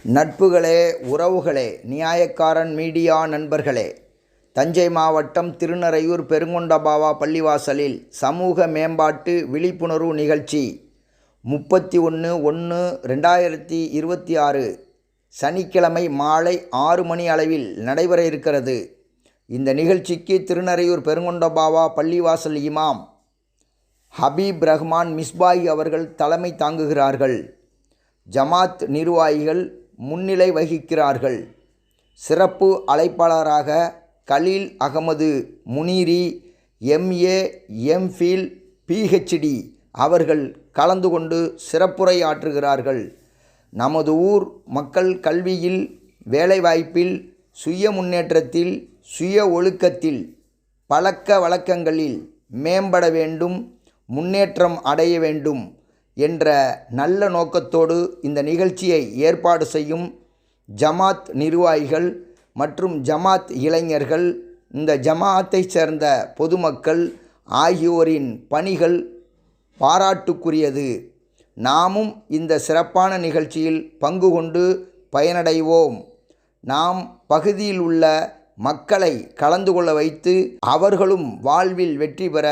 நட்புகளே, உறவுகளே, நியாயக்காரன் மீடியா நண்பர்களே, தஞ்சை மாவட்டம் திருநறையூர் பெருங்கொண்டபாவா பள்ளிவாசலில் சமூக மேம்பாட்டு விழிப்புணர்வு நிகழ்ச்சி 31/1/2026 சனிக்கிழமை மாலை 6 மணி அளவில் நடைபெற இருக்கிறது. இந்த நிகழ்ச்சிக்கு திருநறையூர் பெருங்கொண்டபாவா பள்ளிவாசல் இமாம் ஹபீப் ரஹ்மான் மிஸ்பாஹி அவர்கள் தலைமை தாங்குகிறார்கள். ஜமாத் நிர்வாகிகள் முன்னிலை வகிக்கிறார்கள். சிறப்பு அழைப்பாளராக Khaleel Ahmed முனீரி MA MPhil PhD அவர்கள் கலந்து கொண்டு சிறப்புரையாற்றுகிறார்கள். நமது ஊர் மக்கள் கல்வியில், வேலைவாய்ப்பில், சுய முன்னேற்றத்தில், சுய ஒழுக்கத்தில், பழக்க வழக்கங்களில் மேம்பட வேண்டும், முன்னேற்றம் அடைய வேண்டும் என்ற நல்ல நோக்கத்தோடு இந்த நிகழ்ச்சியை ஏற்பாடு செய்யும் ஜமாத் நிர்வாகிகள் மற்றும் ஜமாத் இளைஞர்கள், இந்த ஜமாத்தை சேர்ந்த பொதுமக்கள் ஆகியோரின் பணிகள் பாராட்டுக்குரியது. நாமும் இந்த சிறப்பான நிகழ்ச்சியில் பங்கு கொண்டு பயனடைவோம். நாம் பகுதியில் உள்ள மக்களை கலந்து கொள்ள வைத்து அவர்களும் வாழ்வில் வெற்றி பெற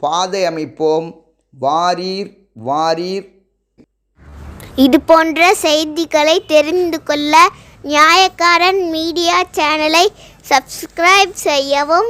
பாதை அமைப்போம். வாரீர் வாரீர். இது போன்ற செய்திகளை தெரிந்து கொள்ள நியாயக்காரன் மீடியா சேனலை சப்ஸ்கிரைப் செய்யவும்.